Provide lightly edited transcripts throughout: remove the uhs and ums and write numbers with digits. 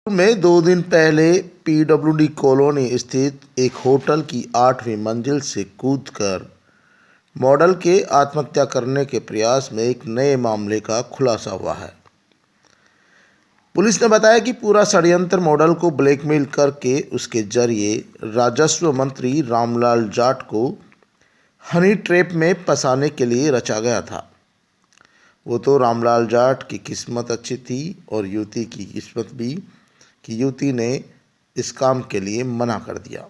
में 2 दिन पहले पीडब्ल्यूडी कॉलोनी स्थित एक होटल की 8वीं मंजिल से कूदकर मॉडल के आत्महत्या करने के प्रयास में एक नए मामले का खुलासा हुआ है। पुलिस ने बताया कि पूरा षड्यंत्र मॉडल को ब्लैकमेल करके उसके जरिए राजस्व मंत्री रामलाल जाट को हनी ट्रैप में फंसाने के लिए रचा गया था। वो तो रामलाल जाट की किस्मत अच्छी थी और युवती की किस्मत भी कि युवती ने इस काम के लिए मना कर दिया।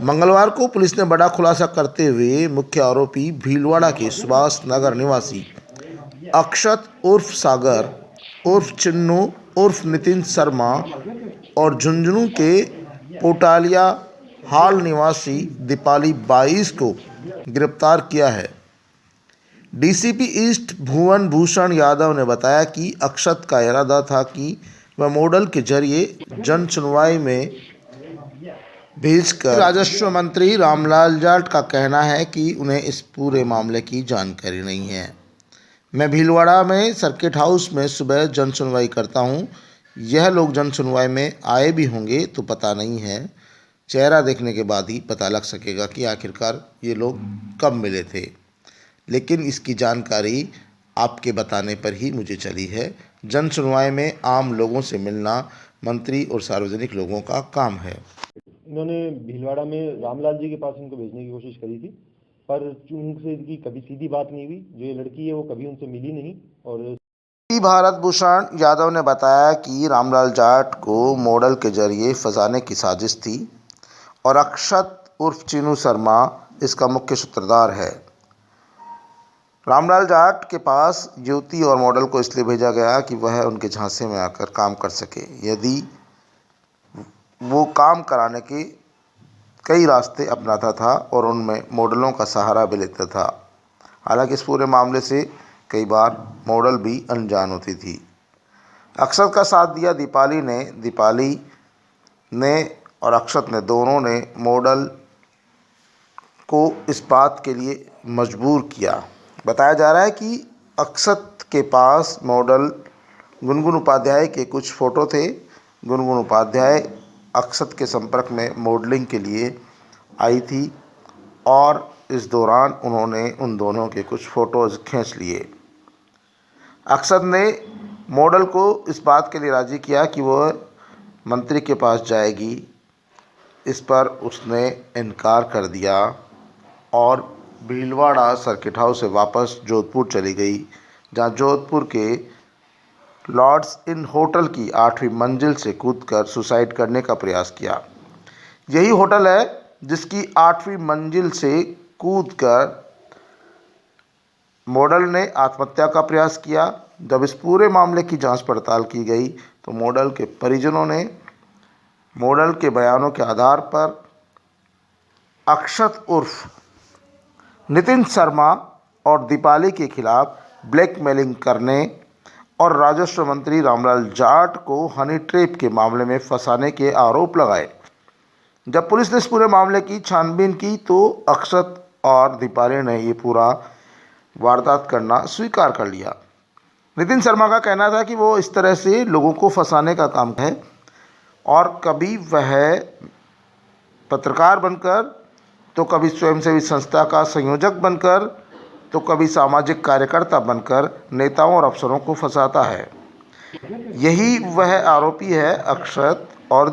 मंगलवार को पुलिस ने बड़ा खुलासा करते हुए मुख्य आरोपी भीलवाड़ा के सुभाष नगर निवासी अक्षत उर्फ सागर उर्फ चिन्नू उर्फ नितिन शर्मा और झुंझुनू के पोटालिया हाल निवासी दीपाली 22 को गिरफ्तार किया है। डीसीपी ईस्ट भुवन भूषण यादव ने बताया कि अक्षत का इरादा था कि वह मॉडल के जरिए जन सुनवाई में भेजकर राजस्व मंत्री रामलाल जाट का कहना है कि उन्हें इस पूरे मामले की जानकारी नहीं है। मैं भीलवाड़ा में सर्किट हाउस में सुबह जन सुनवाई करता हूं। यह लोग जन सुनवाई में आए भी होंगे तो पता नहीं है। चेहरा देखने के बाद ही पता लग सकेगा कि आखिरकार ये लोग कब मिले थे, लेकिन इसकी जानकारी आपके बताने पर ही मुझे चली है। जन सुनवाई में आम लोगों से मिलना मंत्री और सार्वजनिक लोगों का काम है। इन्होंने भीलवाड़ा में रामलाल जी के पास इनको भेजने की कोशिश करी थी, पर उनसे इनकी कभी सीधी बात नहीं हुई। जो ये लड़की है वो कभी उनसे मिली नहीं। और भारत भूषण यादव ने बताया कि रामलाल जाट को मॉडल के जरिए फंसाने की साजिश थी और अक्षत उर्फ चिन्नू शर्मा इसका मुख्य सूत्रधार है। रामलाल जाट के पास युवती और मॉडल को इसलिए भेजा गया कि वह उनके झांसे में आकर काम कर सके। यदि वो काम कराने के कई रास्ते अपनाता था और उनमें मॉडलों का सहारा भी लेता था। हालांकि इस पूरे मामले से कई बार मॉडल भी अनजान होती थी। अक्षत का साथ दिया दीपाली ने और अक्षत ने दोनों ने मॉडल को इस बात के लिए मजबूर किया। बताया जा रहा है कि अक्षत के पास मॉडल गुनगुन उपाध्याय के कुछ फ़ोटो थे। गुनगुन उपाध्याय अक्षत के संपर्क में मॉडलिंग के लिए आई थी और इस दौरान उन्होंने उन दोनों के कुछ फ़ोटोज़ खींच लिए। अक्षत ने मॉडल को इस बात के लिए राज़ी किया कि वह मंत्री के पास जाएगी। इस पर उसने इनकार कर दिया और भीलवाड़ा सर्किट हाउस से वापस जोधपुर चली गई, जहां जोधपुर के लॉर्ड्स इन होटल की 8वीं मंजिल से कूदकर सुसाइड करने का प्रयास किया। यही होटल है जिसकी 8वीं मंजिल से कूदकर मॉडल ने आत्महत्या का प्रयास किया। जब इस पूरे मामले की जांच पड़ताल की गई तो मॉडल के परिजनों ने मॉडल के बयानों के आधार पर अक्षत उर्फ नितिन शर्मा और दीपाली के खिलाफ ब्लैकमेलिंग करने और राजस्व मंत्री रामलाल जाट को हनी ट्रैप के मामले में फंसाने के आरोप लगाए। जब पुलिस ने इस पूरे मामले की छानबीन की तो अक्षत और दीपाली ने ये पूरा वारदात करना स्वीकार कर लिया। नितिन शर्मा का कहना था कि वो इस तरह से लोगों को फंसाने का काम है और कभी वह पत्रकार बनकर, तो कभी स्वयंसेवी संस्था का संयोजक बनकर, तो कभी सामाजिक कार्यकर्ता बनकर नेताओं और अफसरों को फंसाता है। यही वह आरोपी है अक्षत और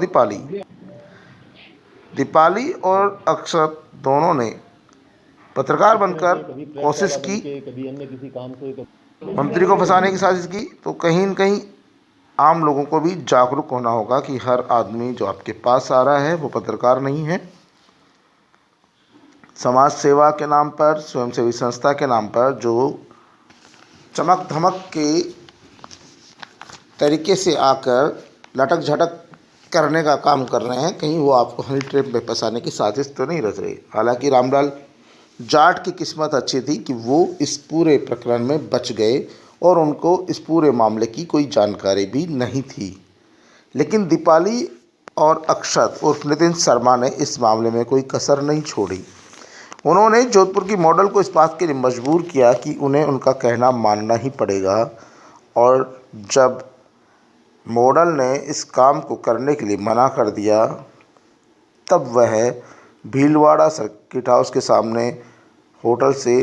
दीपाली और अक्षत दोनों ने पत्रकार बनकर कोशिश की, कभी अन्य किसी काम से मंत्री को फंसाने की साजिश की। तो कहीं न कहीं आम लोगों को भी जागरूक होना होगा कि हर आदमी जो आपके पास आ रहा है वो पत्रकार नहीं है। समाज सेवा के नाम पर, स्वयंसेवी संस्था के नाम पर जो चमक धमक के तरीके से आकर लटक झटक करने का काम कर रहे हैं, कहीं वो आपको हनी ट्रैप में फंसाने की साजिश तो नहीं रच रही। हालांकि रामलाल जाट की किस्मत अच्छी थी कि वो इस पूरे प्रकरण में बच गए और उनको इस पूरे मामले की कोई जानकारी भी नहीं थी। लेकिन दीपाली और अक्षत उर्फ नितिन शर्मा ने इस मामले में कोई कसर नहीं छोड़ी। उन्होंने जोधपुर की मॉडल को इस बात के लिए मजबूर किया कि उन्हें उनका कहना मानना ही पड़ेगा। और जब मॉडल ने इस काम को करने के लिए मना कर दिया। तब वह भीलवाड़ा सर्किट हाउस के सामने होटल से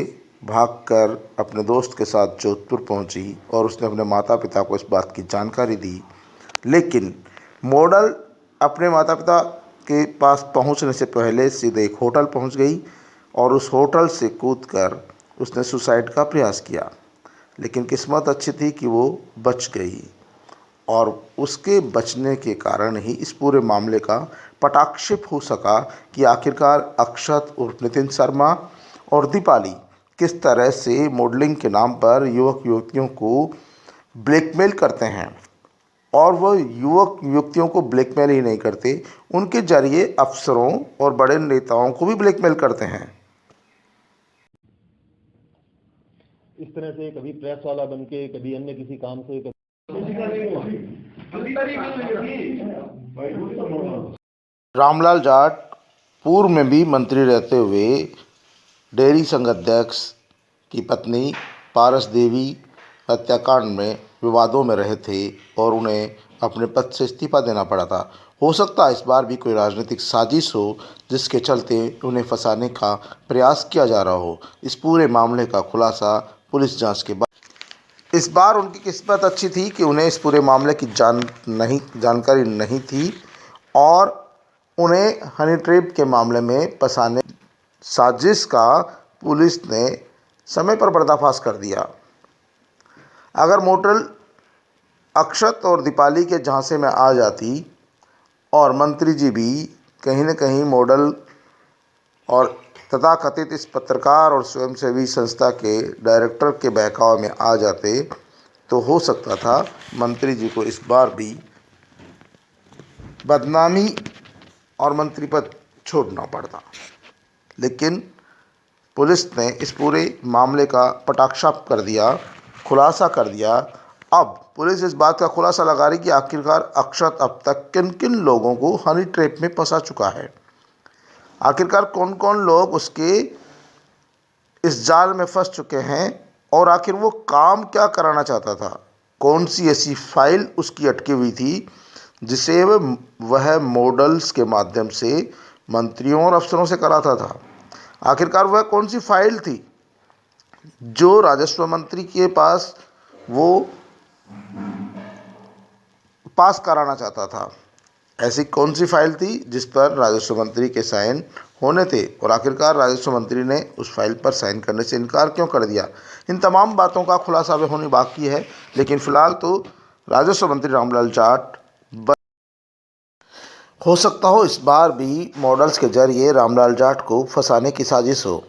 भागकर अपने दोस्त के साथ जोधपुर पहुंची और उसने अपने माता पिता को इस बात की जानकारी दी। लेकिन मॉडल अपने माता पिता के पास पहुंचने से पहले सीधे एक होटल पहुंच गई और उस होटल से कूदकर उसने सुसाइड का प्रयास किया। लेकिन किस्मत अच्छी थी कि वो बच गई और उसके बचने के कारण ही इस पूरे मामले का पटाक्षेप हो सका कि आखिरकार अक्षत उर्फ नितिन शर्मा और दीपाली किस तरह से मॉडलिंग के नाम पर युवक युवतियों को ब्लैकमेल करते हैं। और वह युवक युवतियों को ब्लैकमेल ही नहीं करते, उनके जरिए अफसरों और बड़े नेताओं को भी ब्लैकमेल करते हैं। इस तरह से कभी प्रेस वाला बन के, कभी अन्य किसी काम से, रामलाल जाट पूर्व में भी मंत्री रहते हुए डेयरी संघ अध्यक्ष की पत्नी पारस देवी हत्याकांड में विवादों में रहे थे और उन्हें अपने पद से इस्तीफा देना पड़ा था। हो सकता है इस बार भी कोई राजनीतिक साजिश हो जिसके चलते उन्हें फंसाने का प्रयास किया जा रहा हो। इस पूरे मामले का खुलासा पुलिस जांच के बाद। इस बार उनकी किस्मत अच्छी थी कि उन्हें इस पूरे मामले की जानकारी नहीं थी और उन्हें हनी ट्रैप के मामले में फंसाने साजिश का पुलिस ने समय पर पर्दाफाश कर दिया। अगर मॉडल अक्षत और दीपाली के झांसे में आ जाती और मंत्री जी भी कहीं न कहीं मॉडल और तथाकथित इस पत्रकार और स्वयंसेवी संस्था के डायरेक्टर के बहकावे में आ जाते तो हो सकता था मंत्री जी को इस बार भी बदनामी और मंत्री पद छोड़ना पड़ता। लेकिन पुलिस ने इस पूरे मामले का पटाक्षेप कर दिया, खुलासा कर दिया। अब पुलिस इस बात का खुलासा लगा रही कि आखिरकार अक्षत अब तक किन किन लोगों को हनी ट्रैप में फंसा चुका है, आखिरकार कौन कौन लोग उसके इस जाल में फंस चुके हैं और आखिर वो काम क्या कराना चाहता था। कौन सी ऐसी फाइल उसकी अटकी हुई थी जिसे वह मॉडल्स के माध्यम से मंत्रियों और अफसरों से कराता था। आखिरकार वह कौन सी फाइल थी जो राजस्व मंत्री के पास वो पास कराना चाहता था। ऐसी कौन सी फाइल थी जिस पर राजस्व मंत्री के साइन होने थे और आखिरकार राजस्व मंत्री ने उस फाइल पर साइन करने से इनकार क्यों कर दिया। इन तमाम बातों का खुलासा अभी होनी बाकी है। लेकिन फिलहाल तो राजस्व मंत्री रामलाल जाट हो सकता हो इस बार भी मॉडल्स के जरिए रामलाल जाट को फंसाने की साजिश हो।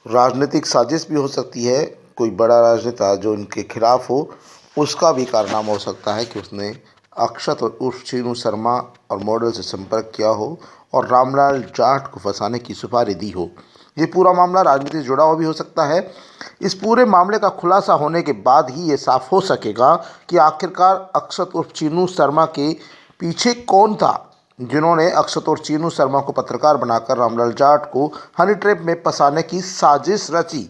राजनीतिक साजिश भी हो सकती है, कोई बड़ा राजनेता जो इनके खिलाफ हो उसका भी कारनामा हो सकता है कि उसने अक्षत और उर्फ चीनू शर्मा और मॉडल से संपर्क किया हो और रामलाल जाट को फंसाने की सुपारी दी हो। ये पूरा मामला राजनीति से जुड़ा हुआ भी हो सकता है। इस पूरे मामले का खुलासा होने के बाद ही ये साफ हो सकेगा कि आखिरकार अक्षत उर्फ चीनू शर्मा के पीछे कौन था जिन्होंने अक्षत और चीनू शर्मा को पत्रकार बनाकर रामलाल जाट को हनी ट्रैप में फंसाने की साजिश रची।